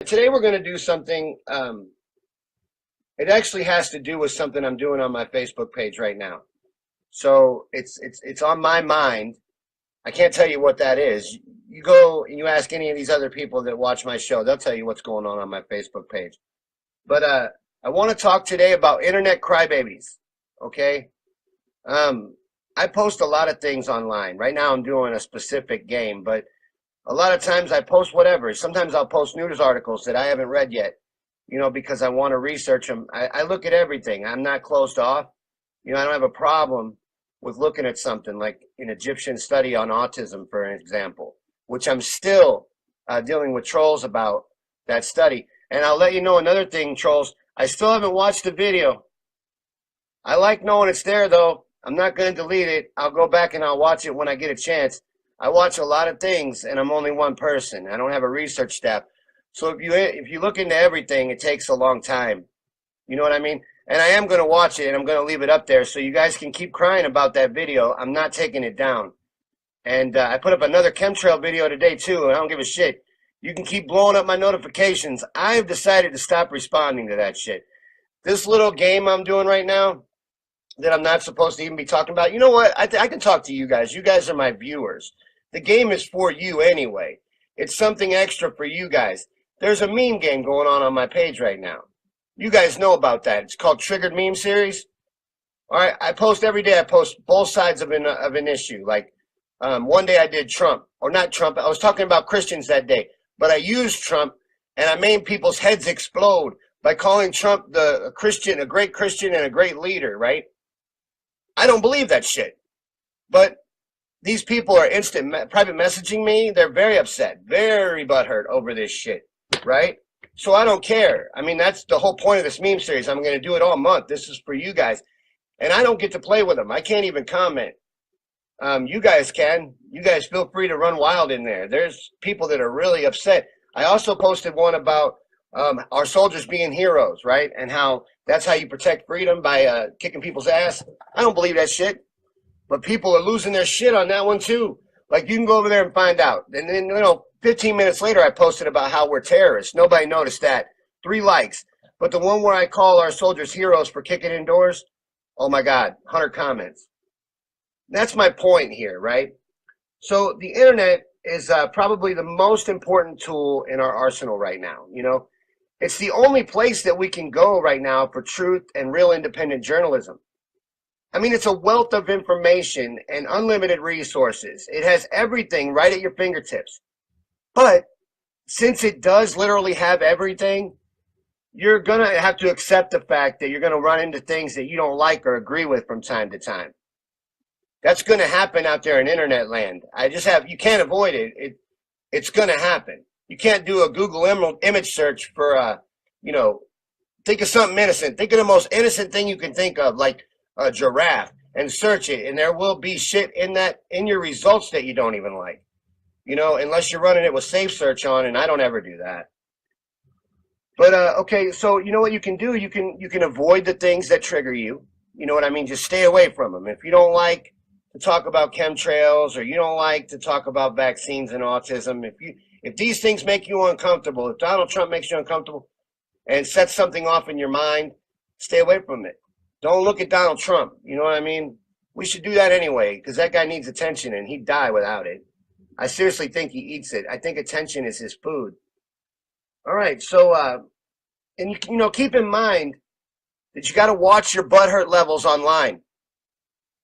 Today we're going to do something. It actually has to do with something I'm doing on my Facebook page right now. So it's on my mind. I can't tell you what that is. You go and you ask any of these other people that watch my show, they'll tell you what's going on my Facebook page. But I want to talk today about internet crybabies. Okay. I post a lot of things online. Right now I'm doing a specific game, but a lot of times I post whatever. Sometimes I'll post news articles that I haven't read yet, because I want to research them. I look at everything. I'm not closed off. I don't have a problem with looking at something like an Egyptian study on autism, for an example, which I'm still dealing with trolls about that study. And I'll let you know another thing, trolls. I still haven't watched the video. I like knowing it's there, though. I'm not going to delete it. I'll go back and I'll watch it when I get a chance. I watch a lot of things, and I'm only one person. I don't have a research staff. So if you look into everything, it takes a long time. You know what I mean? And I am going to watch it, and I'm going to leave it up there so you guys can keep crying about that video. I'm not taking it down. And I put up another chemtrail video today, too, and I don't give a shit. You can keep blowing up my notifications. I have decided to stop responding to that shit. This little game I'm doing right now that I'm not supposed to even be talking about, you know what? I can talk to you guys. You guys are my viewers. The game is for you anyway. It's something extra for you guys. There's a meme game going on my page right now. You guys know about that. It's called Triggered Meme Series. All right, I post every day. I post both sides of an issue. Like one day I did Trump, or not Trump. I was talking about Christians that day, but I used Trump, and I made people's heads explode by calling Trump a great Christian and a great leader, right? I don't believe that shit. But these people are private messaging me. They're very upset, very butthurt over this shit, right? So I don't care. I mean, that's the whole point of this meme series. I'm going to do it all month. This is for you guys. And I don't get to play with them. I can't even comment. You guys can. You guys feel free to run wild in there. There's people that are really upset. I also posted one about our soldiers being heroes, right? And how that's how you protect freedom, by kicking people's ass. I don't believe that shit. But people are losing their shit on that one, too. Like, you can go over there and find out. And then, 15 minutes later, I posted about how we're terrorists. Nobody noticed that. 3 likes. But the one where I call our soldiers heroes for kicking indoors, oh, my God, 100 comments. That's my point here, right? So the internet is probably the most important tool in our arsenal right now, It's the only place that we can go right now for truth and real independent journalism. I mean, it's a wealth of information and unlimited resources. It has everything right at your fingertips. But since it does literally have everything, you're going to have to accept the fact that you're going to run into things that you don't like or agree with from time to time. That's going to happen out there in internet land. You can't avoid it. It's going to happen. You can't do a Google image search for, think of something innocent. Think of the most innocent thing you can think of, like a giraffe, and search it, and there will be shit in your results that you don't even like, unless you're running it with safe search on, and I don't ever do that. But okay, so you know what you can do? You can avoid the things that trigger you. You know what I mean? Just stay away from them. If you don't like to talk about chemtrails, or you don't like to talk about vaccines and autism, if these things make you uncomfortable, if Donald Trump makes you uncomfortable and sets something off in your mind, stay away from it. Don't look at Donald Trump. You know what I mean? We should do that anyway, because that guy needs attention, and he'd die without it. I seriously think he eats it. I think attention is his food. All right, so, and keep in mind that you got to watch your butthurt levels online.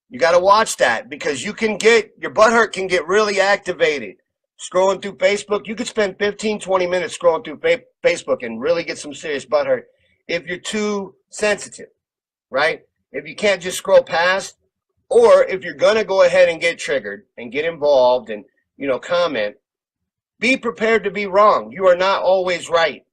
You got to watch that, because your butthurt can get really activated. Scrolling through Facebook, you could spend 15, 20 minutes scrolling through Facebook and really get some serious butthurt if you're too sensitive. Right? If you can't just scroll past, or if you're going to go ahead and get triggered and get involved and, comment, be prepared to be wrong. You are not always right.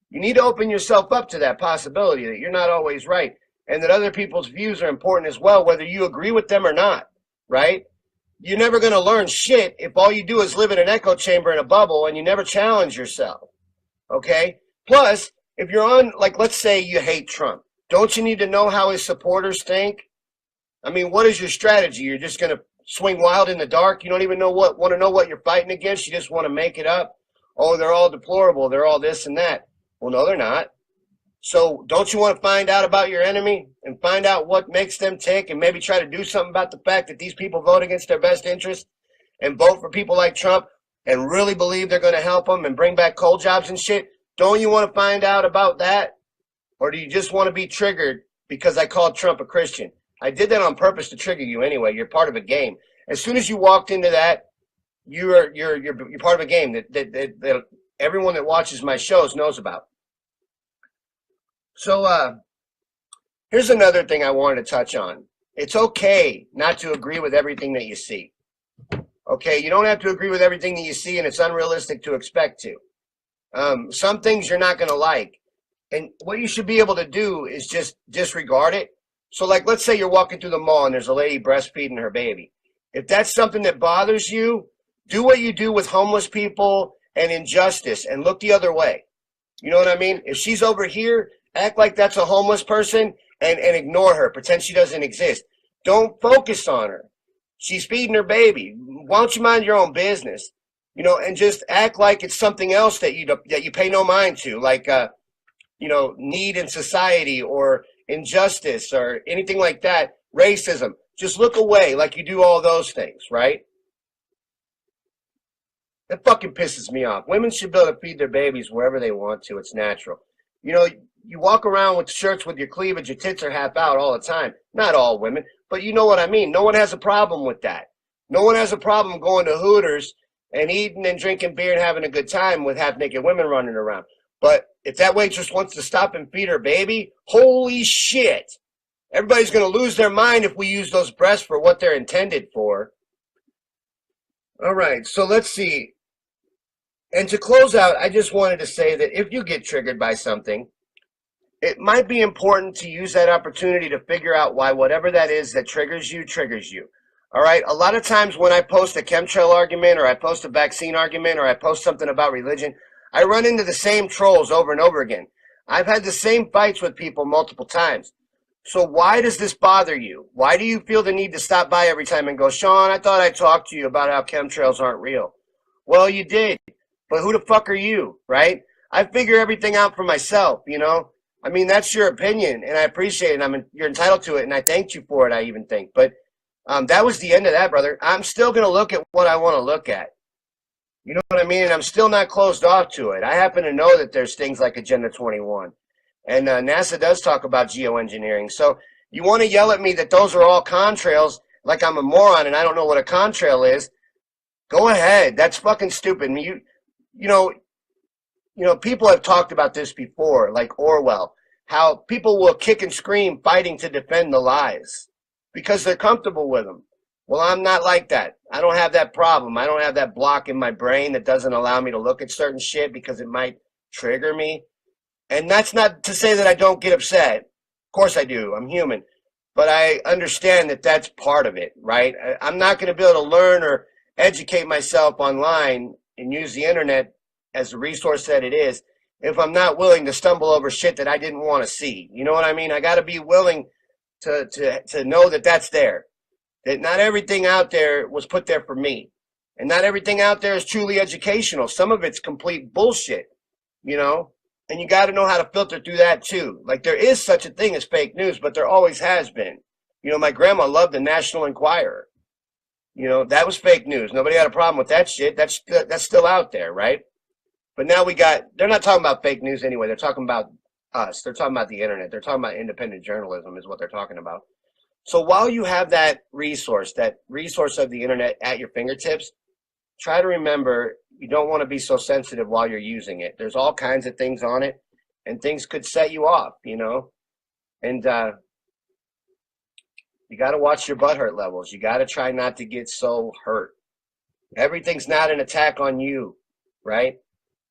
You need to open yourself up to that possibility that you're not always right, and that other people's views are important as well, whether you agree with them or not, right? You're never going to learn shit if all you do is live in an echo chamber in a bubble and you never challenge yourself, okay? Plus, if you're on, like, let's say you hate Trump. Don't you need to know how his supporters think? I mean, what is your strategy? You're just going to swing wild in the dark? You don't even want to know what you're fighting against? You just want to make it up? Oh, they're all deplorable. They're all this and that. Well, no, they're not. So don't you want to find out about your enemy and find out what makes them tick and maybe try to do something about the fact that these people vote against their best interest and vote for people like Trump and really believe they're going to help them and bring back coal jobs and shit? Don't you want to find out about that? Or do you just want to be triggered because I called Trump a Christian? I did that on purpose to trigger you anyway. You're part of a game. As soon as you walked into that, you're part of a game that everyone that watches my shows knows about. So here's another thing I wanted to touch on. It's okay not to agree with everything that you see. Okay, you don't have to agree with everything that you see, and it's unrealistic to expect to. Some things you're not going to like. And what you should be able to do is just disregard it. So, like, let's say you're walking through the mall and there's a lady breastfeeding her baby. If that's something that bothers you, do what you do with homeless people and injustice and look the other way. You know what I mean? If she's over here, act like that's a homeless person and ignore her. Pretend she doesn't exist. Don't focus on her. She's feeding her baby. Why don't you mind your own business? You know, and just act like it's something else that you pay no mind to, like need in society or injustice or anything like that, racism. Just look away like you do all those things, right? That fucking pisses me off. Women should be able to feed their babies wherever they want to. It's natural. You know, you walk around with shirts with your cleavage, your tits are half out all the time. Not all women, but you know what I mean. No one has a problem with that. No one has a problem going to Hooters and eating and drinking beer and having a good time with half-naked women running around. But if that waitress wants to stop and feed her baby, holy shit. Everybody's going to lose their mind if we use those breasts for what they're intended for. All right, so let's see. And to close out, I just wanted to say that if you get triggered by something, it might be important to use that opportunity to figure out why whatever that is that triggers you. All right, a lot of times when I post a chemtrail argument or I post a vaccine argument or I post something about religion, I run into the same trolls over and over again. I've had the same fights with people multiple times. So why does this bother you? Why do you feel the need to stop by every time and go, Sean, I thought I talked to you about how chemtrails aren't real? Well, you did. But who the fuck are you, right? I figure everything out for myself, you know? I mean, that's your opinion, and I appreciate it. You're entitled to it, and I thanked you for it, I even think. But that was the end of that, brother. I'm still going to look at what I want to look at. You know what I mean? And I'm still not closed off to it. I happen to know that there's things like Agenda 21. And NASA does talk about geoengineering. So you want to yell at me that those are all contrails like I'm a moron and I don't know what a contrail is? Go ahead. That's fucking stupid. You know, people have talked about this before, like Orwell, how people will kick and scream fighting to defend the lies because they're comfortable with them. Well, I'm not like that. I don't have that problem. I don't have that block in my brain that doesn't allow me to look at certain shit because it might trigger me. And that's not to say that I don't get upset. Of course I do. I'm human. But I understand that that's part of it, right? I'm not going to be able to learn or educate myself online and use the internet as a resource that it is if I'm not willing to stumble over shit that I didn't want to see. You know what I mean? I got to be willing to know that that's there. That not everything out there was put there for me. And not everything out there is truly educational. Some of it's complete bullshit, you know? And you got to know how to filter through that too. Like there is such a thing as fake news, but there always has been. You know, my grandma loved the National Enquirer. You know, that was fake news. Nobody had a problem with that shit. That's still out there, right? But now they're not talking about fake news anyway. They're talking about us. They're talking about the internet. They're talking about independent journalism is what they're talking about. So while you have that resource of the internet at your fingertips, try to remember you don't want to be so sensitive while you're using it. There's all kinds of things on it, and things could set you off, you know? And you got to watch your butthurt levels. You got to try not to get so hurt. Everything's not an attack on you, right?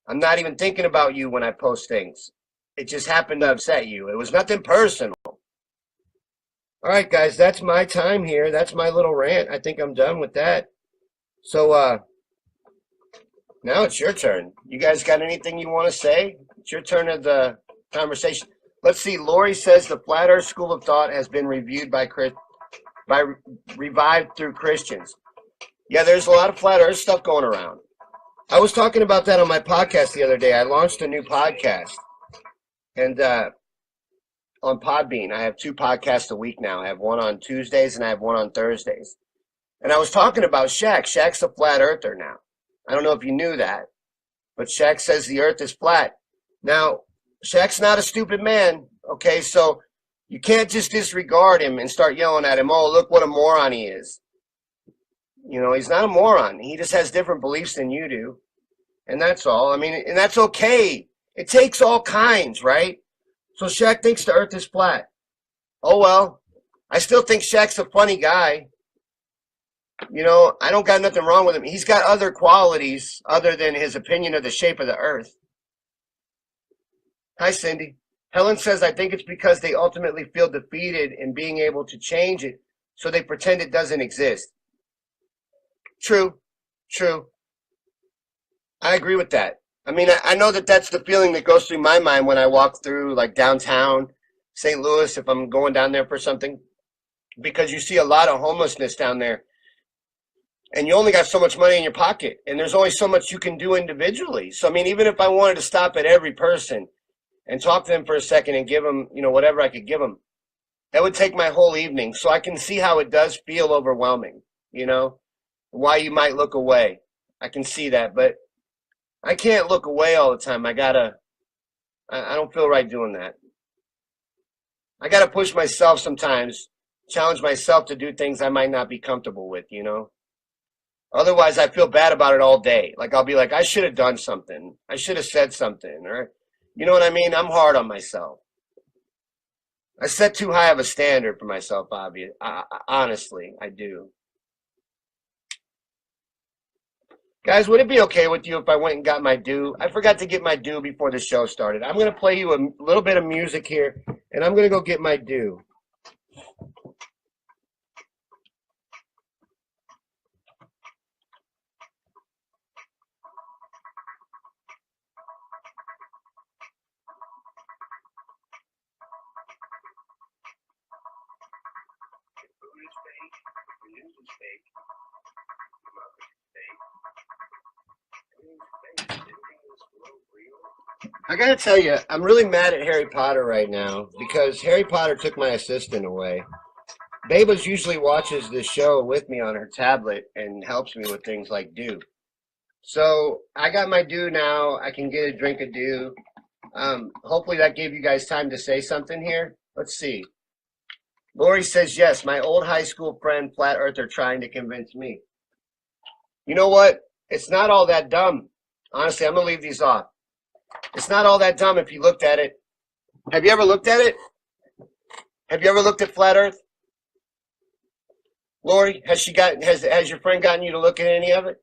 I'm not even thinking about you when I post things. It just happened to upset you. It was nothing personal. All right, guys, that's my time here. That's my little rant. I think I'm done with that. So now it's your turn. You guys got anything you want to say? It's your turn of the conversation. Let's see. Lori says the Flat Earth School of Thought has been revived through Christians. Yeah, there's a lot of Flat Earth stuff going around. I was talking about that on my podcast the other day. I launched a new podcast, and on Podbean, I have 2 podcasts a week now. I have one on Tuesdays and I have one on Thursdays. And I was talking about Shaq. Shaq's a flat earther now. I don't know if you knew that, but Shaq says the earth is flat. Now, Shaq's not a stupid man, okay? So you can't just disregard him and start yelling at him, oh, look what a moron he is. You know, he's not a moron. He just has different beliefs than you do. And that's all. I mean, and that's okay. It takes all kinds, right? So Shaq thinks the earth is flat. Oh, well, I still think Shaq's a funny guy. You know, I don't got nothing wrong with him. He's got other qualities other than his opinion of the shape of the earth. Hi, Cindy. Helen says, I think it's because they ultimately feel defeated in being able to change it, so they pretend it doesn't exist. True. I agree with that. I mean, I know that that's the feeling that goes through my mind when I walk through, like, downtown St. Louis, if I'm going down there for something, because you see a lot of homelessness down there. And you only got so much money in your pocket, and there's only so much you can do individually. So, I mean, even if I wanted to stop at every person and talk to them for a second and give them, you know, whatever I could give them, that would take my whole evening. So I can see how it does feel overwhelming, you know, why you might look away. I can see that, but I can't look away all the time. I don't feel right doing that. I gotta push myself sometimes, challenge myself to do things I might not be comfortable with, you know. Otherwise, I feel bad about it all day. Like, I'll be like, I should have done something. I should have said something. Or, you know what I mean? I'm hard on myself. I set too high of a standard for myself, honestly, I do. Guys, would it be okay with you if I went and got my due? I forgot to get my due before the show started. I'm going to play you a little bit of music here, and I'm going to go get my due. I gotta tell you, I'm really mad at Harry Potter right now because Harry Potter took my assistant away. Baba's usually watches this show with me on her tablet and helps me with things like due. So I got my due now. I can get a drink of due. Hopefully that gave you guys time to say something here. Let's see. Lori says, yes, my old high school friend, Flat Earther, trying to convince me. You know what? It's not all that dumb. Honestly, I'm going to leave these off. It's not all that dumb if you looked at it. Have you ever looked at it? Have you ever looked at Flat Earth? Lori, has your friend gotten you to look at any of it?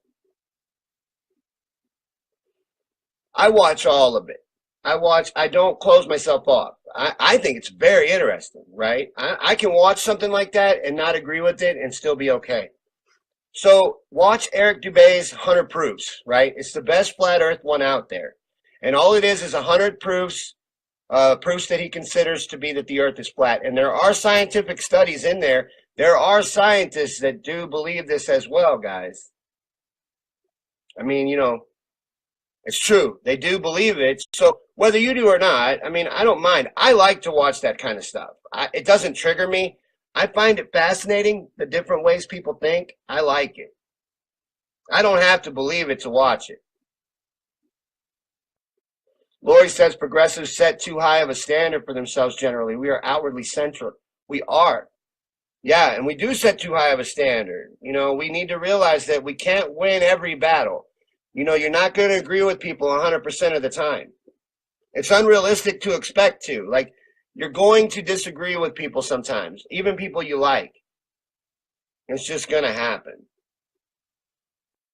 I watch all of it. I don't close myself off. I think it's very interesting, right? I can watch something like that and not agree with it and still be okay. So watch Eric Dubay's 100 Proofs, right? It's the best flat earth one out there. And all it is 100 proofs that he considers to be that the earth is flat. And there are scientific studies in there. There are scientists that do believe this as well, guys. I mean, you know, it's true. They do believe it. So whether you do or not, I mean, I don't mind. I like to watch that kind of stuff. It doesn't trigger me. I find it fascinating, the different ways people think. I like it. I don't have to believe it to watch it. Lori says progressives set too high of a standard for themselves generally. We are outwardly central. We are. Yeah, and we do set too high of a standard. You know, we need to realize that we can't win every battle. You know, you're not going to agree with people 100% of the time. It's unrealistic to expect to. Like, you're going to disagree with people sometimes, even people you like. It's just going to happen.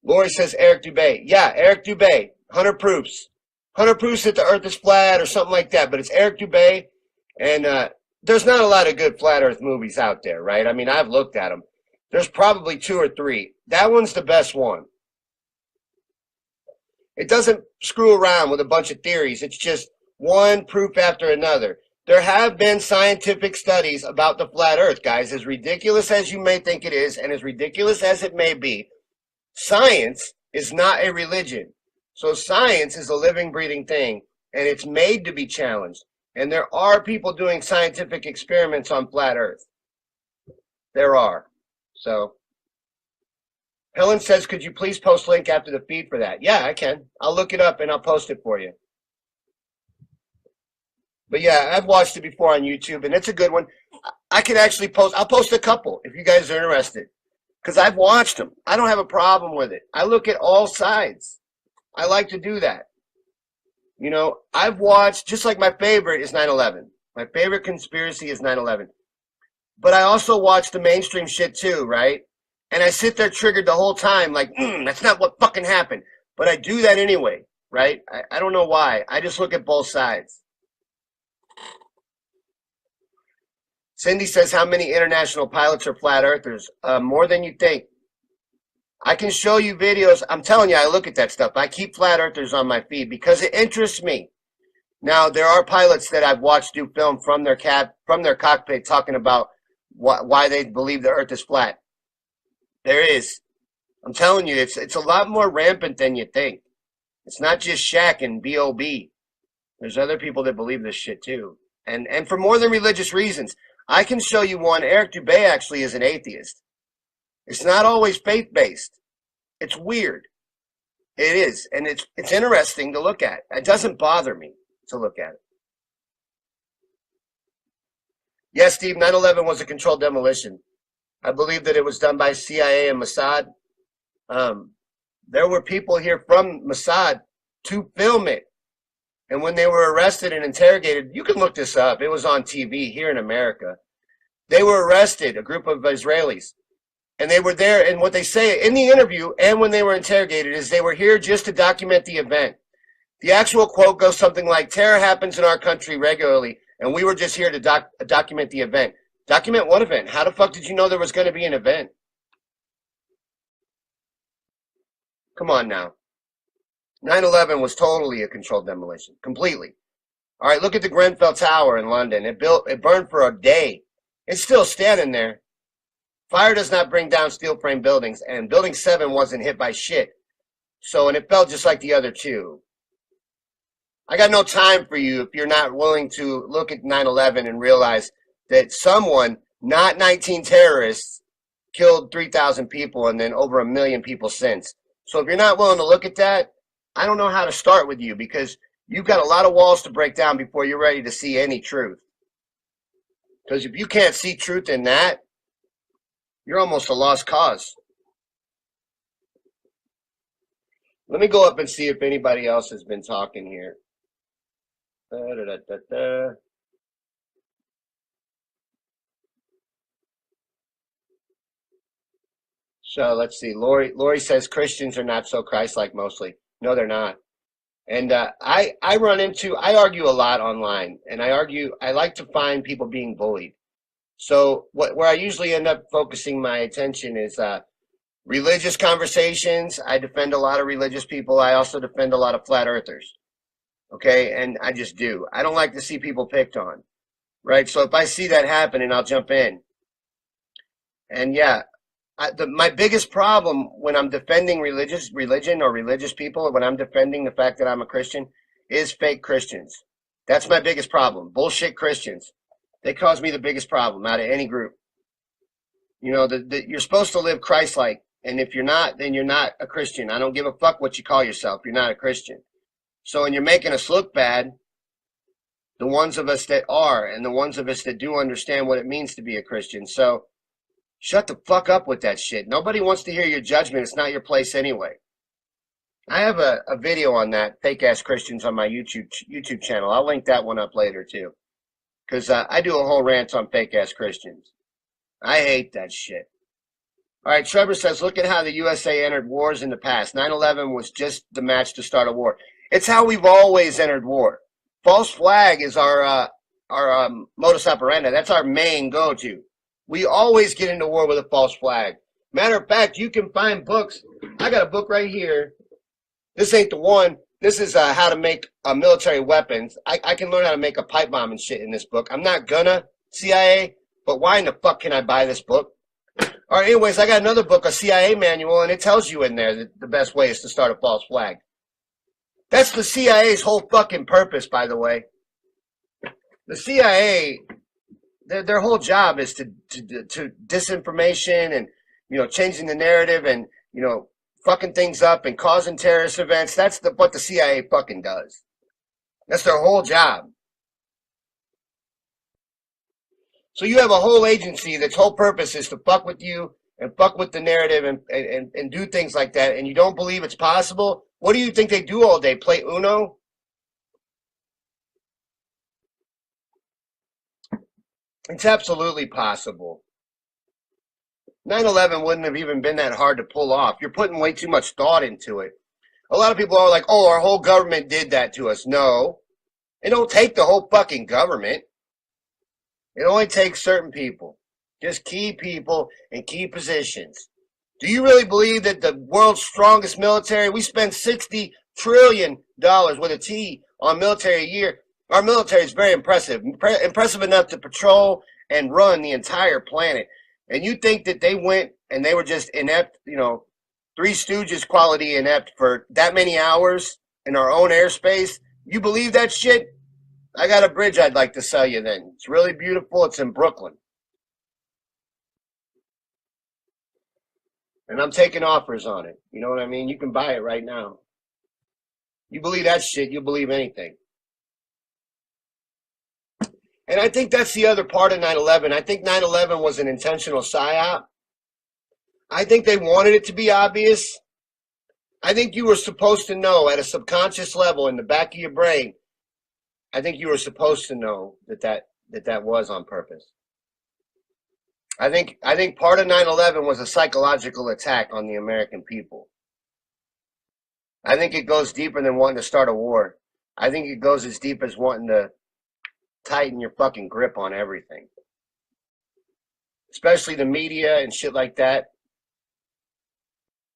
Lori says Eric Dubay. Yeah, Eric Dubay, 100 proofs. 100 proofs that the earth is flat or something like that. But it's Eric Dubay, and there's not a lot of good flat earth movies out there, right? I mean, I've looked at them. There's probably 2 or 3. That one's the best one. It doesn't screw around with a bunch of theories. It's just one proof after another. There have been scientific studies about the flat earth, guys. As ridiculous as you may think it is, and as ridiculous as it may be, science is not a religion. So science is a living, breathing thing, and it's made to be challenged. And there are people doing scientific experiments on flat Earth. There are. So Helen says, could you please post link after the feed for that? Yeah, I can. I'll look it up and I'll post it for you. But yeah, I've watched it before on YouTube, and it's a good one. I can actually post. I'll post a couple if you guys are interested, because I've watched them. I don't have a problem with it. I look at all sides. I like to do that. You know, I've watched, just like my favorite is 9/11. My favorite conspiracy is 9/11. But I also watch the mainstream shit too, right? And I sit there triggered the whole time, like, that's not what fucking happened. But I do that anyway, right? I don't know why. I just look at both sides. Cindy says, how many international pilots are flat earthers? More than you think. I can show you videos. I'm telling you, I look at that stuff. I keep flat earthers on my feed because it interests me. Now, there are pilots that I've watched do film from their cockpit talking about why they believe the earth is flat. There is. I'm telling you, it's a lot more rampant than you think. It's not just Shaq and B.O.B. There's other people that believe this shit too. And for more than religious reasons. I can show you one. Eric Dubay actually is an atheist. It's not always faith-based. It's weird. It is. And it's interesting to look at. It doesn't bother me to look at it. Yes, Steve, 9/11 was a controlled demolition. I believe that it was done by CIA and Mossad. There were people here from Mossad to film it. And when they were arrested and interrogated, you can look this up. It was on TV here in America. They were arrested, a group of Israelis. And they were there, and what they say in the interview and when they were interrogated is they were here just to document the event. The actual quote goes something like, terror happens in our country regularly, and we were just here to document the event. Document what event? How the fuck did you know there was going to be an event? Come on now. 9/11 was totally a controlled demolition, completely. All right, look at the Grenfell Tower in London. It burned for a day. It's still standing there. Fire does not bring down steel frame buildings, and Building 7 wasn't hit by shit. So, and it felt just like the other two. I got no time for you if you're not willing to look at 9/11 and realize that someone, not 19 terrorists, killed 3,000 people and then over 1 million people since. So if you're not willing to look at that, I don't know how to start with you, because you've got a lot of walls to break down before you're ready to see any truth. Because if you can't see truth in that, you're almost a lost cause. Let me go up and see if anybody else has been talking here. So let's see. Lori says Christians are not so Christ-like mostly. No, they're not. And I argue a lot online, and I like to find people being bullied. So where I usually end up focusing my attention is religious conversations. I defend a lot of religious people. I also defend a lot of flat earthers. Okay, and I just do. I don't like to see people picked on, right? So if I see that happening, I'll jump in. And yeah, my biggest problem when I'm defending religion or religious people, when I'm defending the fact that I'm a Christian, is fake Christians. That's my biggest problem. Bullshit Christians. They cause me the biggest problem out of any group. You know, you're supposed to live Christ-like, and if you're not, then you're not a Christian. I don't give a fuck what you call yourself. You're not a Christian. So when you're making us look bad, the ones of us that are, and the ones of us that do understand what it means to be a Christian. So shut the fuck up with that shit. Nobody wants to hear your judgment. It's not your place anyway. I have a video on that, fake-ass Christians, on my YouTube channel. I'll link that one up later, too. Because I do a whole rant on fake-ass Christians. I hate that shit. All right, Trevor says, look at how the USA entered wars in the past. 9/11 was just the match to start a war. It's how we've always entered war. False flag is our modus operandi. That's our main go-to. We always get into war with a false flag. Matter of fact, you can find books. I got a book right here. This ain't the one. This is how to make military weapons. I can learn how to make a pipe bomb and shit in this book. I'm not gonna, CIA, but why in the fuck can I buy this book? All right, anyways, I got another book, a CIA manual, and it tells you in there that the best way is to start a false flag. That's the CIA's whole fucking purpose, by the way. The CIA, their whole job is to disinformation and, changing the narrative and, fucking things up and causing terrorist events. That's what the CIA fucking does. That's their whole job. So you have a whole agency that's whole purpose is to fuck with you and fuck with the narrative and do things like that, and you don't believe it's possible? What do you think they do all day? Play Uno? It's absolutely possible. 9/11 wouldn't have even been that hard to pull off. You're putting way too much thought into it. A lot of people are like, oh, our whole government did that to us. No, it don't take the whole fucking government. It only takes certain people, just key people in key positions. Do you really believe that the world's strongest military, we spend $60 trillion with a T on military a year? Our military is very impressive, impressive enough to patrol and run the entire planet. And you think that they went and they were just inept, Three Stooges quality inept for that many hours in our own airspace? You believe that shit? I got a bridge I'd like to sell you then. It's really beautiful. It's in Brooklyn. And I'm taking offers on it. You know what I mean? You can buy it right now. You believe that shit, you'll believe anything. And I think that's the other part of 9/11. I think 9/11 was an intentional psyop. I think they wanted it to be obvious. I think you were supposed to know at a subconscious level in the back of your brain. I think you were supposed to know that was on purpose. I think part of 9/11 was a psychological attack on the American people. I think it goes deeper than wanting to start a war. I think it goes as deep as wanting to tighten your fucking grip on everything. Especially the media and shit like that.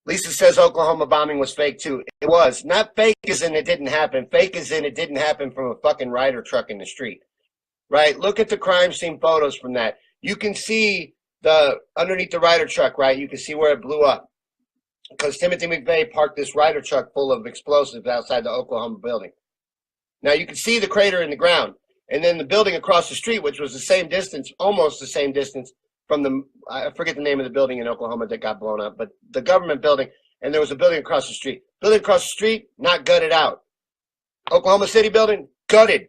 Lisa says Oklahoma bombing was fake too. It was. Not fake as in it didn't happen. Fake as in it didn't happen from a fucking Ryder truck in the street. Right? Look at the crime scene photos from that. You can see underneath the Ryder truck, right? You can see where it blew up. Because Timothy McVeigh parked this Ryder truck full of explosives outside the Oklahoma building. Now you can see the crater in the ground. And then the building across the street, which was the same distance, almost the same distance from I forget the name of the building in Oklahoma that got blown up, but the government building, and there was a building across the street. Building across the street, not gutted out. Oklahoma City building, gutted.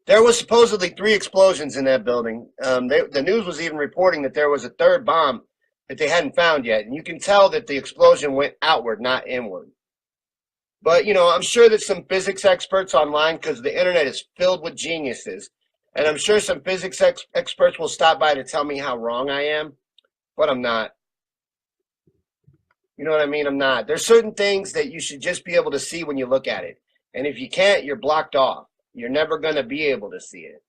There was supposedly 3 explosions in that building. The news was even reporting that there was a third bomb that they hadn't found yet. And you can tell that the explosion went outward, not inward. But, I'm sure that some physics experts online, because the internet is filled with geniuses, and I'm sure some physics experts will stop by to tell me how wrong I am, but I'm not. You know what I mean? I'm not. There's certain things that you should just be able to see when you look at it. And if you can't, you're blocked off. You're never going to be able to see it.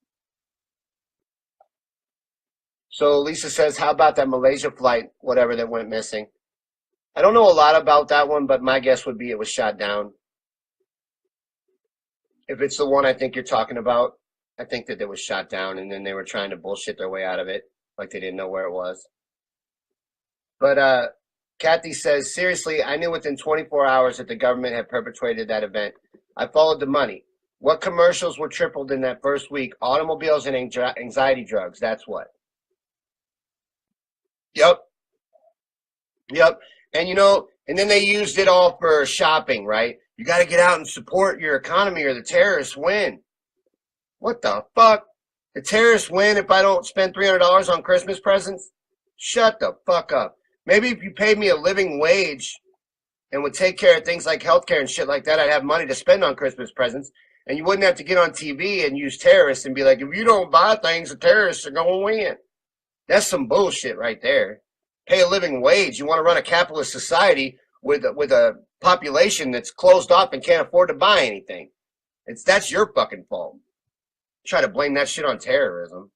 So Lisa says, how about that Malaysia flight, whatever, that went missing? I don't know a lot about that one, but my guess would be it was shot down. If it's the one I think you're talking about, I think that it was shot down and then they were trying to bullshit their way out of it, like they didn't know where it was. But Kathy says, seriously, I knew within 24 hours that the government had perpetrated that event. I followed the money. What commercials were tripled in that first week? Automobiles and anxiety drugs. That's what. Yep. And and then they used it all for shopping, right? You got to get out and support your economy or the terrorists win. What the fuck? The terrorists win if I don't spend $300 on Christmas presents? Shut the fuck up. Maybe if you paid me a living wage and would take care of things like healthcare and shit like that, I'd have money to spend on Christmas presents. And you wouldn't have to get on TV and use terrorists and be like, if you don't buy things, the terrorists are going to win. That's some bullshit right there. Pay a living wage. You want to run a capitalist society with a population that's closed off and can't afford to buy anything. That's your fucking fault. Try to blame that shit on terrorism.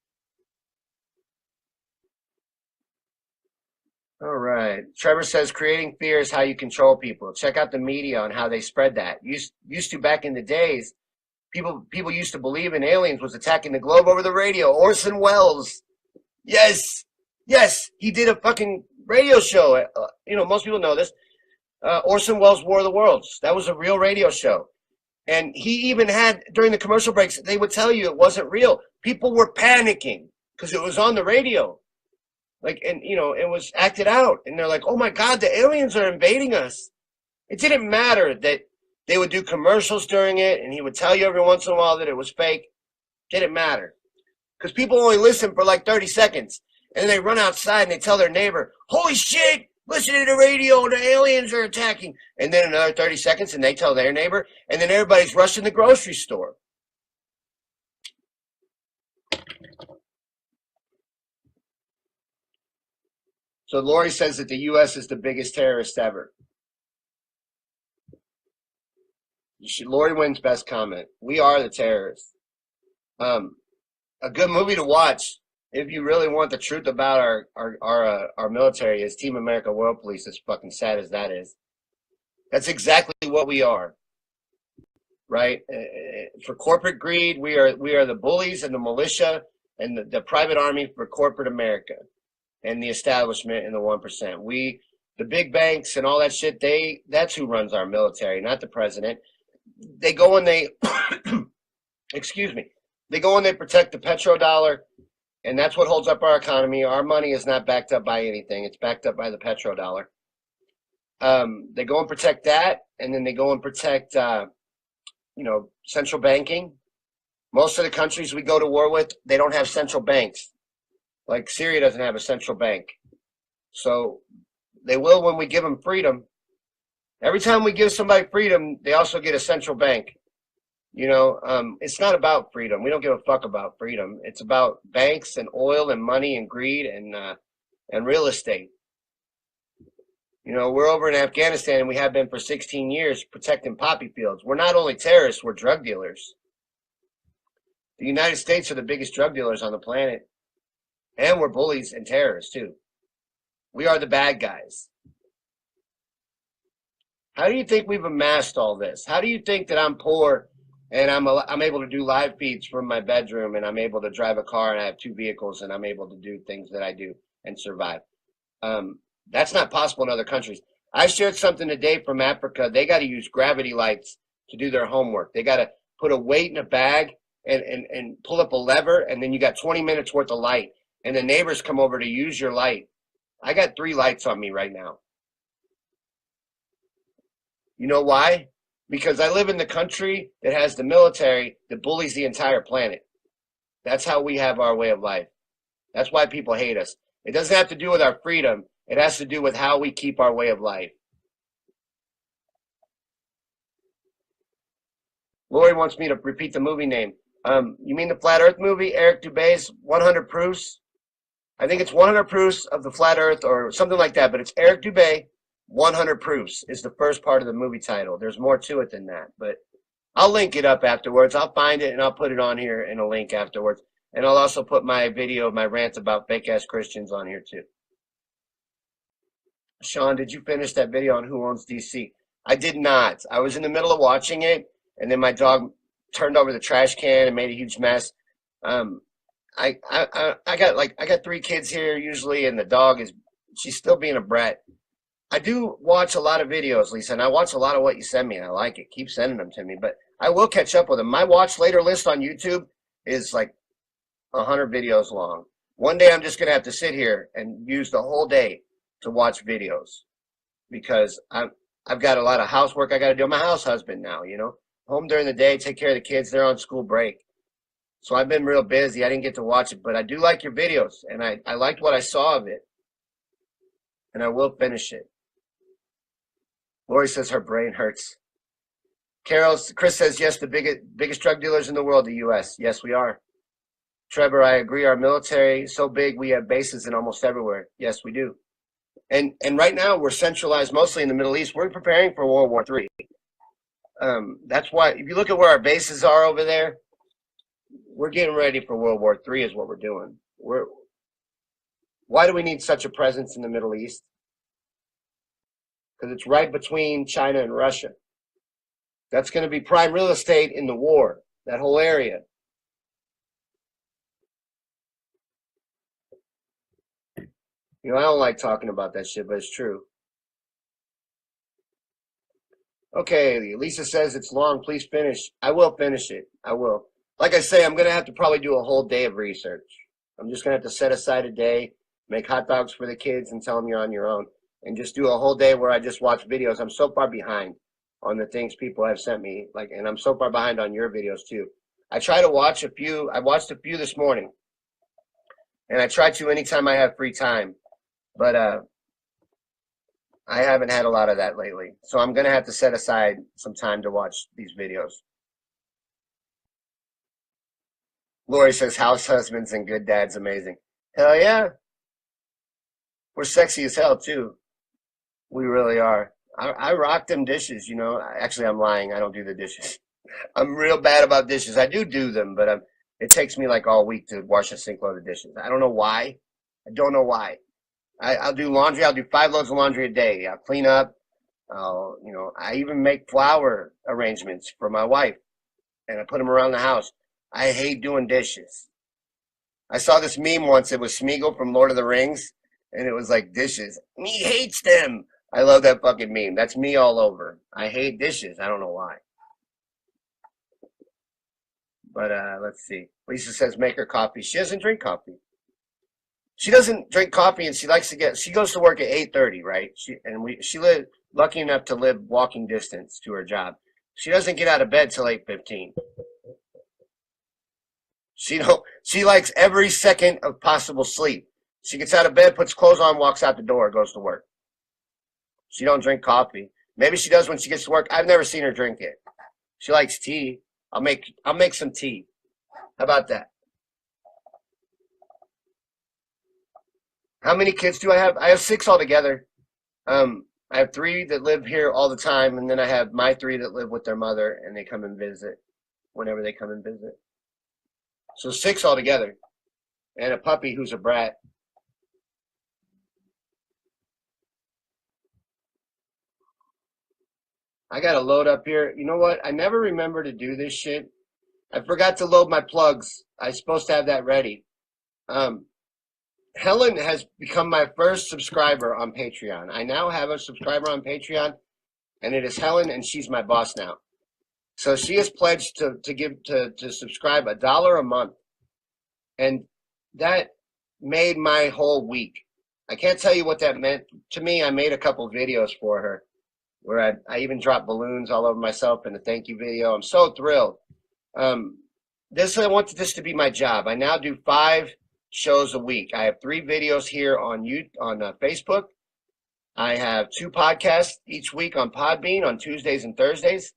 All right. Trevor says creating fear is how you control people. Check out the media on how they spread that. Used to back in the days, people used to believe in aliens was attacking the globe over the radio. Orson Welles. Yes, he did a fucking radio show. Most people know this. Orson Welles' War of the Worlds. That was a real radio show. And he even had, during the commercial breaks, they would tell you it wasn't real. People were panicking because it was on the radio. Like, and it was acted out. And they're like, oh my God, the aliens are invading us. It didn't matter that they would do commercials during it and he would tell you every once in a while that it was fake. Didn't matter. Because people only listen for like 30 seconds. And then they run outside and they tell their neighbor, holy shit, listen to the radio, the aliens are attacking. And then another 30 seconds and they tell their neighbor. And then everybody's rushing the grocery store. So Lori says that the U.S. is the biggest terrorist ever. Lori wins best comment. We are the terrorists. A good movie to watch if you really want the truth about our military is Team America World Police, as fucking sad as that is. That's exactly what we are, right? For corporate greed, we are the bullies and the militia and the private army for corporate America and the establishment and the 1%. The big banks and all that shit, that's who runs our military, not the president. They go and they, excuse me, they go and they protect the petrodollar, and that's what holds up our economy. Our money is not backed up by anything. It's backed up by the petrodollar. They go and protect that, and then they go and protect, central banking. Most of the countries we go to war with, they don't have central banks. Like Syria doesn't have a central bank. So they will when we give them freedom. Every time we give somebody freedom, they also get a central bank. It's not about freedom. We don't give a fuck about freedom. It's about banks and oil and money and greed and real estate. We're over in Afghanistan and we have been for 16 years protecting poppy fields. We're not only terrorists, we're drug dealers. The United States are the biggest drug dealers on the planet. And we're bullies and terrorists too. We are the bad guys. How do you think we've amassed all this? How do you think that I'm poor and I'm able to do live feeds from my bedroom and I'm able to drive a car and I have 2 vehicles and I'm able to do things that I do and survive? That's not possible in other countries. I shared something today from Africa. They got to use gravity lights to do their homework. They got to put a weight in a bag and pull up a lever, and then you got 20 minutes worth of light. And the neighbors come over to use your light. I got 3 lights on me right now. You know why? Because I live in the country that has the military that bullies the entire planet. That's how we have our way of life. That's why people hate us. It doesn't have to do with our freedom. It has to do with how we keep our way of life. Lori wants me to repeat the movie name. You mean the Flat Earth movie? Eric Dubé's 100 Proofs? I think it's 100 Proofs of the Flat Earth or something like that, but it's Eric Dubé, 100 Proofs is the first part of the movie title. There's more to it than that, but I'll link it up afterwards. I'll find it and I'll put it on here in a link afterwards. And I'll also put my video of my rant about fake-ass Christians on here too. Sean, did you finish that video on Who Owns DC? I did not. I was in the middle of watching it, and then my dog turned over the trash can and made a huge mess. I got 3 kids here usually, and the dog she's still being a brat. I do watch a lot of videos, Lisa, and I watch a lot of what you send me, and I like it. Keep sending them to me, but I will catch up with them. My watch later list on YouTube is like 100 videos long. One day I'm just going to have to sit here and use the whole day to watch videos because I've got a lot of housework I got to do. I'm a house husband now, home during the day, take care of the kids. They're on school break. So I've been real busy. I didn't get to watch it, but I do like your videos, and I liked what I saw of it, and I will finish it. Lori says her brain hurts. Chris says, yes, the biggest drug dealers in the world, the U.S. Yes, we are. Trevor, I agree. Our military is so big, we have bases in almost everywhere. Yes, we do. And right now, we're centralized mostly in the Middle East. We're preparing for World War III. That's why, if you look at where our bases are over there, we're getting ready for World War III is what we're doing. Why do we need such a presence in the Middle East? Because it's right between China and Russia. That's going to be prime real estate in the war, that whole area. I don't like talking about that shit, but it's true. Okay, Lisa says it's long. Please finish. I will finish it. I will. Like I say, I'm going to have to probably do a whole day of research. I'm just going to have to set aside a day, make hot dogs for the kids, and tell them you're on your own. And just do a whole day where I just watch videos. I'm so far behind on the things people have sent me. And I'm so far behind on your videos too. I try to watch a few. I watched a few this morning. And I try to anytime I have free time. But I haven't had a lot of that lately. So I'm going to have to set aside some time to watch these videos. Lori says house husbands and good dads amazing. Hell yeah. We're sexy as hell too. We really are. I rock them dishes, you know. Actually, I'm lying. I don't do the dishes. I'm real bad about dishes. I do them, but it takes me like all week to wash a sink load of dishes. I don't know why. I don't know why. I'll do laundry. I'll do 5 loads of laundry a day. I'll clean up. I even make flower arrangements for my wife, and I put them around the house. I hate doing dishes. I saw this meme once. It was Smeagol from Lord of the Rings, and it was like dishes. Me hates them. I love that fucking meme. That's me all over. I hate dishes. I don't know why. But let's see. Lisa says make her coffee. She doesn't drink coffee. She doesn't drink coffee, and she goes to work at 8:30, right? She live lucky enough to live walking distance to her job. She doesn't get out of bed till 8:15. She likes every second of possible sleep. She gets out of bed, puts clothes on, walks out the door, goes to work. She don't drink coffee. Maybe she does when she gets to work. I've never seen her drink it. She likes tea. I'll make some tea. How about that? How many kids do I have? I have 6 altogether. I have 3 that live here all the time, and then I have my 3 that live with their mother, and they come and visit whenever they come and visit. So 6 altogether, and a puppy who's a brat. I got to load up here. You know what? I never remember to do this shit. I forgot to load my plugs. I was supposed to have that ready. Helen has become my first subscriber on Patreon. I now have a subscriber on Patreon, and it is Helen, and she's my boss now. So she has pledged to subscribe $1 a month, and that made my whole week. I can't tell you what that meant to me. I made a couple videos for her where I even dropped balloons all over myself in a thank you video. I'm so thrilled. I want this to be my job. I now do 5 shows a week. I have 3 videos here on Facebook. I have 2 podcasts each week on Podbean on Tuesdays and Thursdays.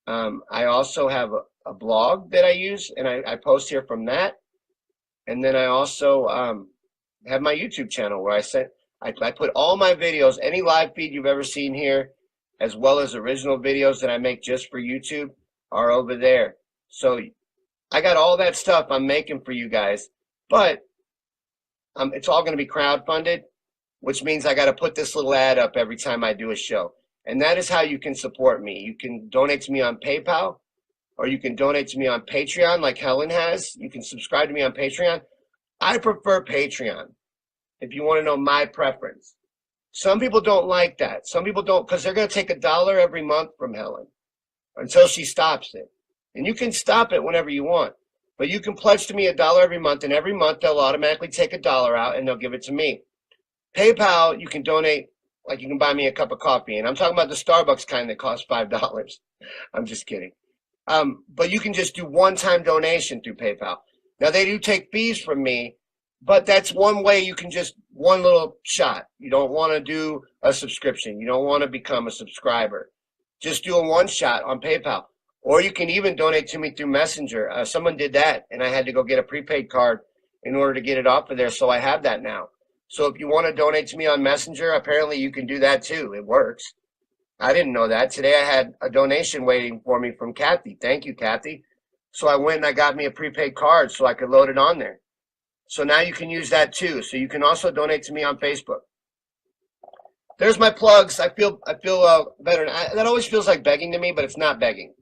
I also have a blog that I use, and I post here from that. And then I also have my YouTube channel where I put all my videos, any live feed you've ever seen here, as well as original videos that I make just for YouTube, are over there. So I got all that stuff I'm making for you guys, but it's all going to be crowdfunded, which means I got to put this little ad up every time I do a show. And that is how you can support me. You can donate to me on PayPal, or you can donate to me on Patreon like Helen has. You can subscribe to me on Patreon. I prefer Patreon, if you want to know my preference. Some people don't like that. Some people don't, because they're going to take $1 every month from Helen until she stops it. And you can stop it whenever you want. But you can pledge to me $1 every month, and every month they'll automatically take $1 out and they'll give it to me. PayPal, you can donate, like you can buy me a cup of coffee. And I'm talking about the Starbucks kind that costs $5. I'm just kidding. But you can just do one-time donation through PayPal. Now, they do take fees from me, but that's one way you can just one little shot. You don't want to do a subscription. You don't want to become a subscriber. Just do a one shot on PayPal. Or you can even donate to me through Messenger. Someone did that, and I had to go get a prepaid card in order to get it off of there, so I have that now. So if you want to donate to me on Messenger, apparently you can do that too. It works. I didn't know that. Today I had a donation waiting for me from Kathy. Thank you, Kathy. So I went and I got me a prepaid card so I could load it on there. So now you can use that too. So you can also donate to me on Facebook. There's my plugs. I feel better. That always feels like begging to me, but it's not begging.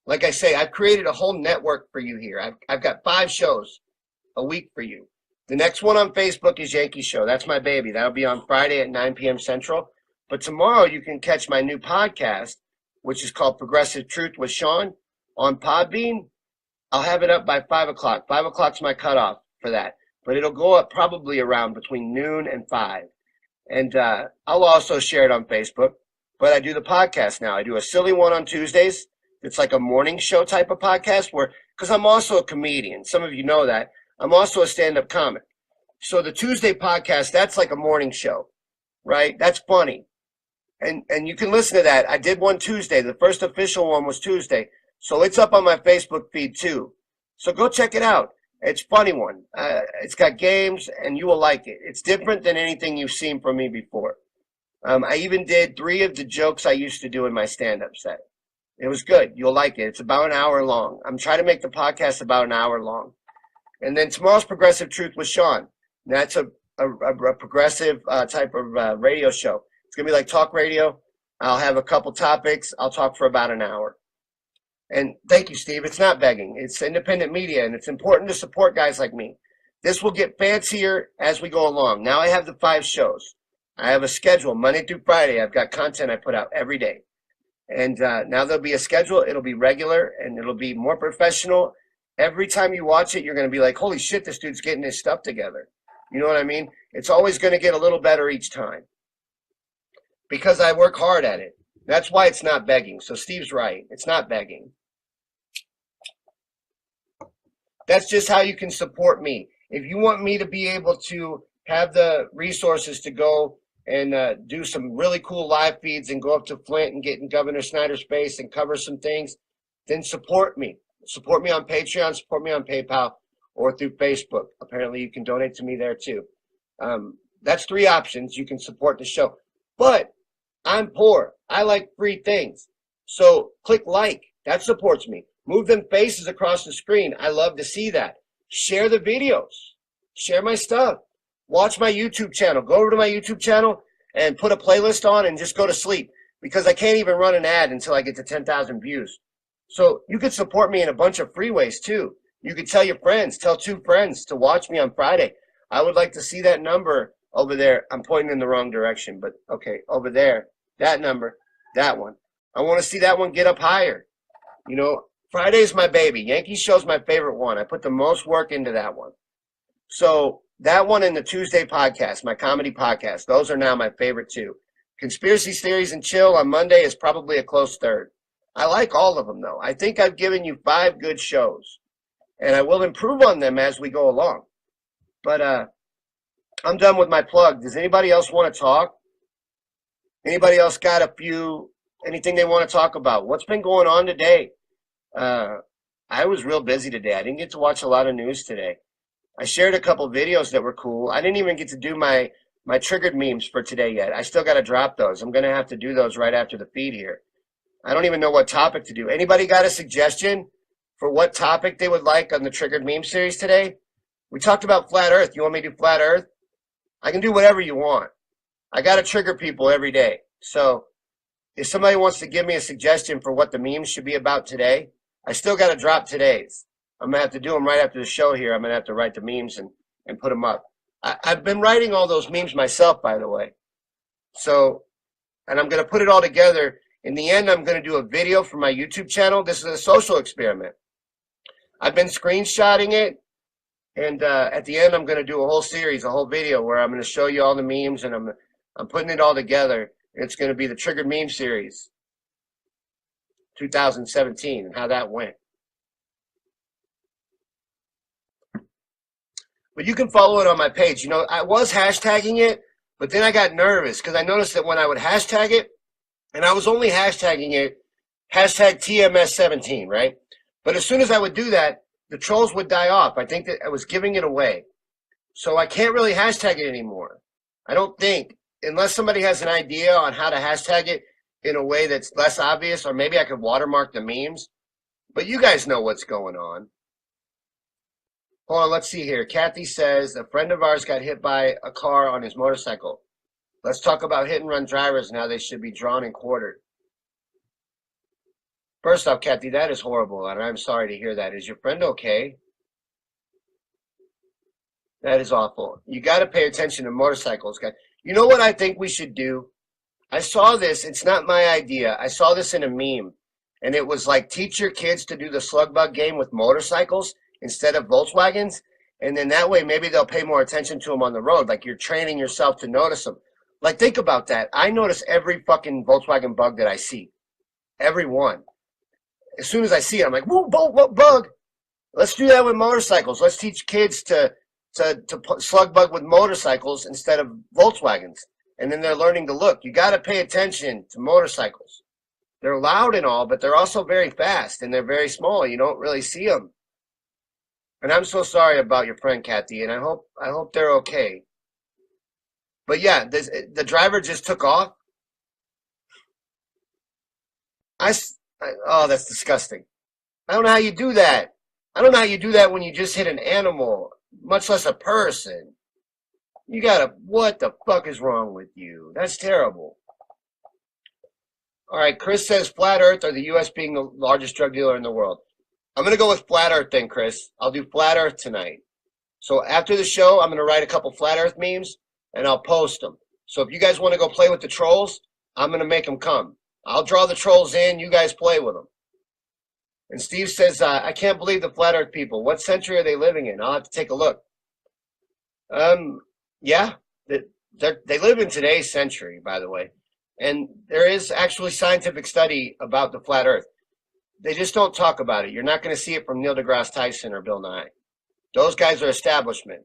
Like I say, I've created a whole network for you here. I've got 5 shows a week for you. The next one on Facebook is Yankey Show. That's my baby. That'll be on Friday at 9 p.m. Central. But tomorrow you can catch my new podcast, which is called Progressive Truth with Sean on Podbean. I'll have it up by 5 o'clock. 5 o'clock's my cutoff for that. But it'll go up probably around between noon and 5. And I'll also share it on Facebook. But I do the podcast now. I do a silly one on Tuesdays. It's like a morning show type of podcast where, because I'm also a comedian. Some of you know that. I'm also a stand-up comic. So the Tuesday podcast, that's like a morning show, right? That's funny. And you can listen to that. I did one Tuesday. The first official one was Tuesday. So it's up on my Facebook feed too. So go check it out. It's a funny one. It's got games and you will like it. It's different than anything you've seen from me before. I even did 3 of the jokes I used to do in my stand-up set. It was good. You'll like it. It's about an hour long. I'm trying to make the podcast about an hour long. And then tomorrow's Progressive Truth with Sean. That's a progressive type of radio show. It's going to be like talk radio. I'll have a couple topics. I'll talk for about an hour. And thank you, Steve. It's not begging. It's independent media, and it's important to support guys like me. This will get fancier as we go along. Now I have the 5 shows. I have a schedule Monday through Friday. I've got content I put out every day. And now there'll be a schedule. It'll be regular, and it'll be more professional. Every time you watch it, you're going to be like, holy shit, this dude's getting his stuff together. You know what I mean? It's always going to get a little better each time because I work hard at it. That's why it's not begging. So Steve's right. It's not begging. That's just how you can support me. If you want me to be able to have the resources to go and do some really cool live feeds and go up to Flint and get in Governor Snyder's face and cover some things, then support me. Support me on Patreon, support me on PayPal, or through Facebook. Apparently you can donate to me there too. That's 3 options. You can support the show. But I'm poor. I like free things. So click like. That supports me. Move them faces across the screen. I love to see that. Share the videos. Share my stuff. Watch my YouTube channel. Go over to my YouTube channel and put a playlist on and just go to sleep because I can't even run an ad until I get to 10,000 views. So you could support me in a bunch of free ways too. You could tell your friends, tell 2 friends to watch me on Friday. I would like to see that number over there. I'm pointing in the wrong direction, but okay, over there, that number, that one. I want to see that one get up higher. You know, Friday's my baby. Yankee show's my favorite one. I put the most work into that one. So that one and the Tuesday podcast, my comedy podcast, those are now my favorite 2. Conspiracy Theories and Chill on Monday is probably a close third. I like all of them, though. I think I've given you 5 good shows, and I will improve on them as we go along. But I'm done with my plug. Does anybody else want to talk? Anybody else got anything they want to talk about? What's been going on today? I was real busy today. I didn't get to watch a lot of news today. I shared a couple videos that were cool. I didn't even get to do my triggered memes for today yet. I still got to drop those. I'm going to have to do those right after the feed here. I don't even know what topic to do. Anybody got a suggestion for what topic they would like on the triggered meme series today? We talked about flat earth. You want me to do flat earth? I can do whatever you want. I got to trigger people every day. So if somebody wants to give me a suggestion for what the memes should be about today, I still got to drop today's. I'm going to have to do them right after the show here. I'm going to have to write the memes and put them up. I've been writing all those memes myself, by the way. So, and I'm going to put it all together. In the end, I'm going to do a video for my YouTube channel. This is a social experiment. I've been screenshotting it. And at the end, I'm going to do a whole series, a whole video where I'm going to show you all the memes. And I'm putting it all together. It's going to be the Triggered Meme Series 2017 and how that went. But you can follow it on my page. You know, I was hashtagging it, but then I got nervous because I noticed that when I would hashtag it, and I was only hashtagging it, hashtag TMS17, right? But as soon as I would do that, the trolls would die off. I think that I was giving it away. So I can't really hashtag it anymore. I don't think, unless somebody has an idea on how to hashtag it in a way that's less obvious, or maybe I could watermark the memes. But you guys know what's going on. Hold on, let's see here. Kathy says, a friend of ours got hit by a car on his motorcycle. Let's talk about hit and run drivers and how they should be drawn and quartered. First off, Kathy, that is horrible, and I'm sorry to hear that. Is your friend okay? That is awful. You got to pay attention to motorcycles, guys. You know what I think we should do? I saw this. It's not my idea. I saw this in a meme, and it was like teach your kids to do the slug bug game with motorcycles instead of Volkswagens, and then that way maybe they'll pay more attention to them on the road. Like you're training yourself to notice them. Like think about that. I notice every fucking Volkswagen bug that I see, every one. As soon as I see it, I'm like, whoa, bug. Let's do that with motorcycles. Let's teach kids to slug bug with motorcycles instead of Volkswagens. And then they're learning to look. You got to pay attention to motorcycles. They're loud and all, but they're also very fast and they're very small. You don't really see them. And I'm so sorry about your friend, Kathy, and I hope they're okay. But yeah, the driver just took off. Oh, that's disgusting. I don't know how you do that. I don't know how you do that when you just hit an animal, much less a person. You gotta, what the fuck is wrong with you? That's terrible. All right, Chris says flat Earth or the U.S. being the largest drug dealer in the world. I'm going to go with flat Earth then, Chris. I'll do flat Earth tonight. So after the show, I'm going to write a couple flat Earth memes and I'll post them. So if you guys want to go play with the trolls, I'm going to make them come. I'll draw the trolls in. You guys play with them. And Steve says, I can't believe the flat Earth people. What century are they living in? I'll have to take a look. Yeah, they live in today's century, by the way. And there is actually scientific study about the flat Earth. They just don't talk about it. You're not going to see it from Neil deGrasse Tyson or Bill Nye. Those guys are establishment.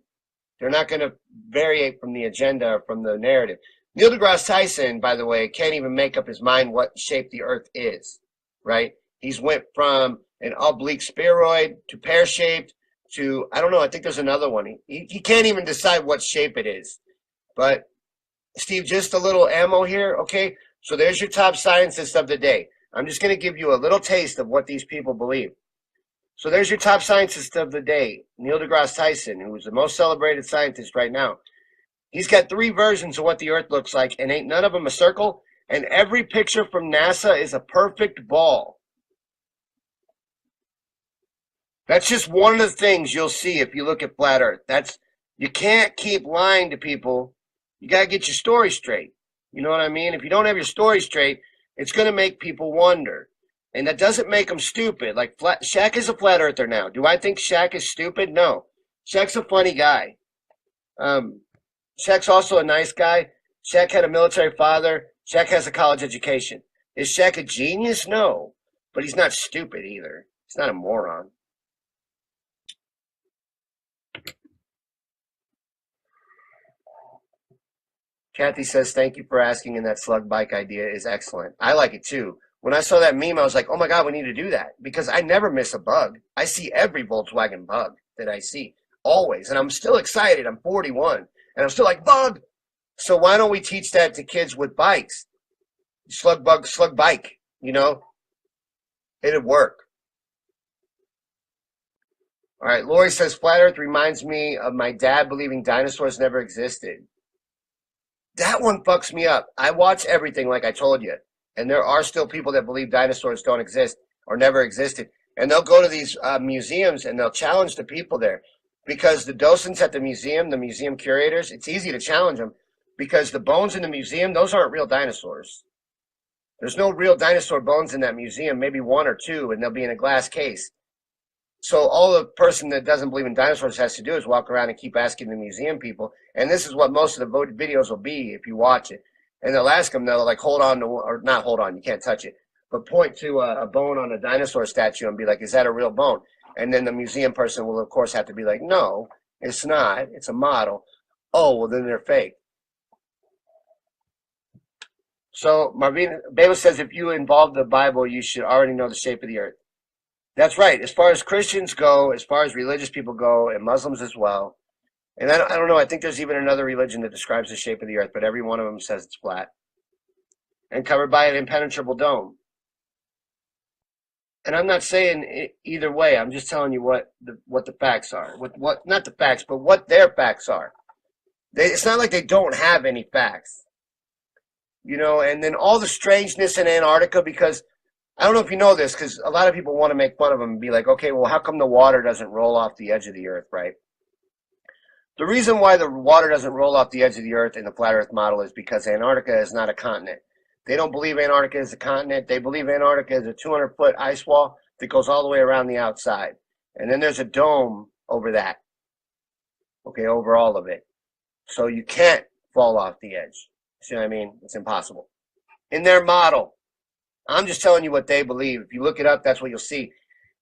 They're not going to variate from the agenda or from the narrative. Neil deGrasse Tyson, by the way, can't even make up his mind what shape the Earth is, right? He's went from an oblique spheroid to pear-shaped to, I don't know, I think there's another one. He can't even decide what shape it is. But, Steve, just a little ammo here, okay? So there's your top scientist of the day. I'm just going to give you a little taste of what these people believe. So there's your top scientist of the day, Neil deGrasse Tyson, who is the most celebrated scientist right now. He's got 3 versions of what the Earth looks like, and ain't none of them a circle, and every picture from NASA is a perfect ball. That's just one of the things you'll see if you look at flat Earth. You can't keep lying to people. You got to get your story straight. You know what I mean? If you don't have your story straight, it's going to make people wonder. And that doesn't make them stupid. Like Shaq is a flat earther now. Do I think Shaq is stupid? No. Shaq's a funny guy. Shaq's also a nice guy. Shaq had a military father. Shaq has a college education. Is Shaq a genius? No. But he's not stupid either. He's not a moron. Kathy says, thank you for asking, and that slug bike idea is excellent. I like it too. When I saw that meme, I was like, oh my God, we need to do that. Because I never miss a bug. I see every Volkswagen bug that I see. Always. And I'm still excited. I'm 41. And I'm still like, bug! So why don't we teach that to kids with bikes? Slug bike, you know? It'd work. All right, Lori says, flat Earth reminds me of my dad believing dinosaurs never existed. That one fucks me up. I watch everything like I told you. And there are still people that believe dinosaurs don't exist or never existed. And they'll go to these museums and they'll challenge the people there. Because the docents at the museum curators, it's easy to challenge them. Because the bones in the museum, those aren't real dinosaurs. There's no real dinosaur bones in that museum, maybe 1 or 2, and they'll be in a glass case. So all the person that doesn't believe in dinosaurs has to do is walk around and keep asking the museum people. And this is what most of the videos will be if you watch it. And they'll ask them, they'll like hold on to, or not hold on, you can't touch it, but point to a bone on a dinosaur statue and be like, is that a real bone? And then the museum person will, of course, have to be like, no, it's not. It's a model. Oh, well, then they're fake. So Marvina Bela says, if you involve the Bible, you should already know the shape of the earth. That's right. As far as Christians go, as far as religious people go, and Muslims as well. And I don't know. I think there's even another religion that describes the shape of the earth, but every one of them says it's flat and covered by an impenetrable dome. And I'm not saying either way. I'm just telling you what the facts are. What not the facts, but what their facts are. It's not like they don't have any facts. You know, and then all the strangeness in Antarctica, because I don't know if you know this, because a lot of people want to make fun of them and be like, okay, well, how come the water doesn't roll off the edge of the earth, right? The reason why the water doesn't roll off the edge of the earth in the flat earth model is because Antarctica is not a continent. They don't believe Antarctica is a continent. They believe Antarctica is a 200-foot ice wall that goes all the way around the outside. And then there's a dome over that. Okay, over all of it. So you can't fall off the edge. See what I mean? It's impossible. In their model. I'm just telling you what they believe. If you look it up, that's what you'll see.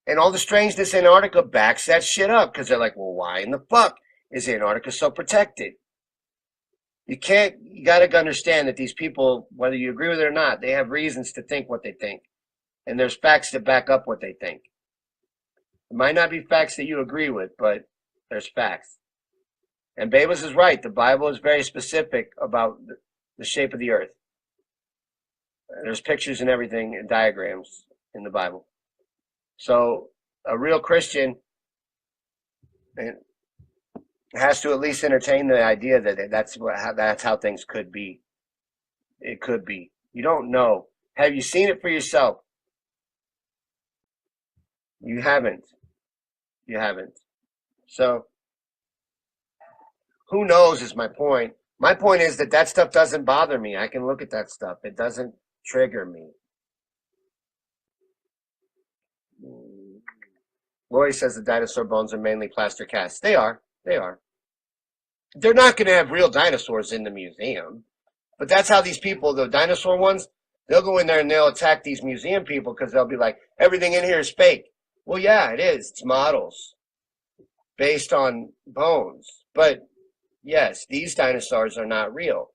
And all the strangeness in Antarctica backs that shit up because they're like, well, why in the fuck is Antarctica so protected? You got to understand that these people, whether you agree with it or not, they have reasons to think what they think. And there's facts that back up what they think. It might not be facts that you agree with, but there's facts. And Babas is right. The Bible is very specific about the shape of the earth. There's pictures and everything and diagrams in the Bible. So a real Christian has to at least entertain the idea that that's how things could be. It could be. You don't know. Have you seen it for yourself? You haven't. You haven't. So who knows is my point. My point is that stuff doesn't bother me. I can look at that stuff. It doesn't trigger me. Lori says the dinosaur bones are mainly plaster casts. They are. They are. They're not going to have real dinosaurs in the museum. But that's how these people, the dinosaur ones, they'll go in there and they'll attack these museum people because they'll be like, everything in here is fake. Well, yeah, it is. It's models based on bones. But yes, these dinosaurs are not real.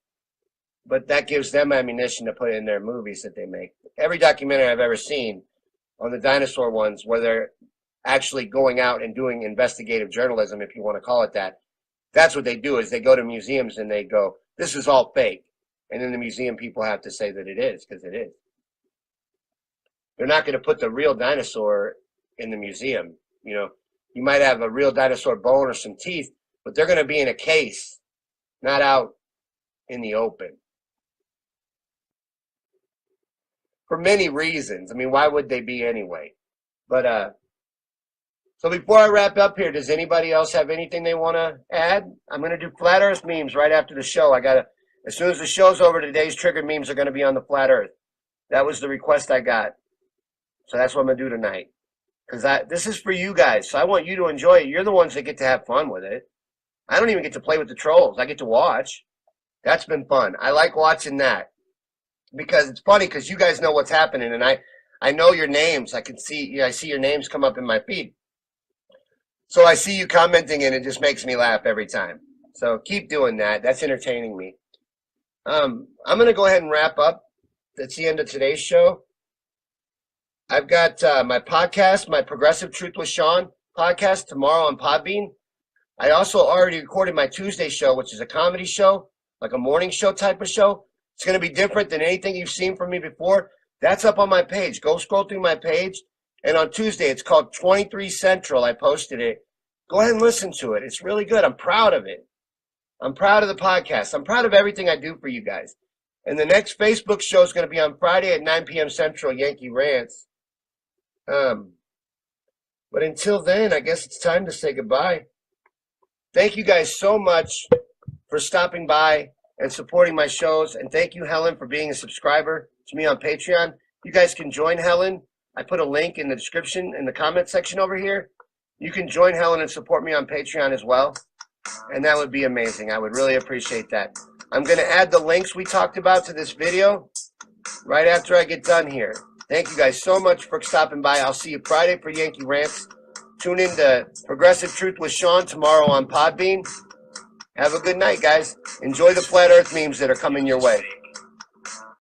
But that gives them ammunition to put in their movies that they make. Every documentary I've ever seen on the dinosaur ones where they're actually going out and doing investigative journalism, if you want to call it that, that's what they do is they go to museums and they go, this is all fake. And then the museum people have to say that it is, because it is. They're not going to put the real dinosaur in the museum. You know, you might have a real dinosaur bone or some teeth, but they're going to be in a case, not out in the open. For many reasons. I mean, why would they be anyway? But, so before I wrap up here, does anybody else have anything they want to add? I'm going to do Flat Earth memes right after the show. As soon as the show's over, today's triggered memes are going to be on the Flat Earth. That was the request I got. So that's what I'm going to do tonight. Because this is for you guys. So I want you to enjoy it. You're the ones that get to have fun with it. I don't even get to play with the trolls. I get to watch. That's been fun. I like watching that. Because it's funny because you guys know what's happening. And I know your names. I see your names come up in my feed. So I see you commenting and it just makes me laugh every time. So keep doing that. That's entertaining me. I'm going to go ahead and wrap up. That's the end of today's show. I've got my podcast, my Progressive Truth with Sean podcast tomorrow on Podbean. I also already recorded my Tuesday show, which is a comedy show, like a morning show type of show. It's going to be different than anything you've seen from me before. That's up on my page. Go scroll through my page. And on Tuesday, it's called 23 Central. I posted it. Go ahead and listen to it. It's really good. I'm proud of it. I'm proud of the podcast. I'm proud of everything I do for you guys. And the next Facebook show is going to be on Friday at 9 p.m. Central, Yankey Rants. But until then, I guess it's time to say goodbye. Thank you guys so much for stopping by and supporting my shows. And thank you, Helen, for being a subscriber to me on Patreon. You guys can join Helen. I put a link in the description in the comment section over here. You can join Helen and support me on Patreon as well. And that would be amazing. I would really appreciate that. I'm going to add the links we talked about to this video right after I get done here. Thank you guys so much for stopping by. I'll see you Friday for Yankey Rants. Tune in to Progressive Truth with Sean tomorrow on Podbean. Have a good night, guys. Enjoy the Flat Earth memes that are coming your way.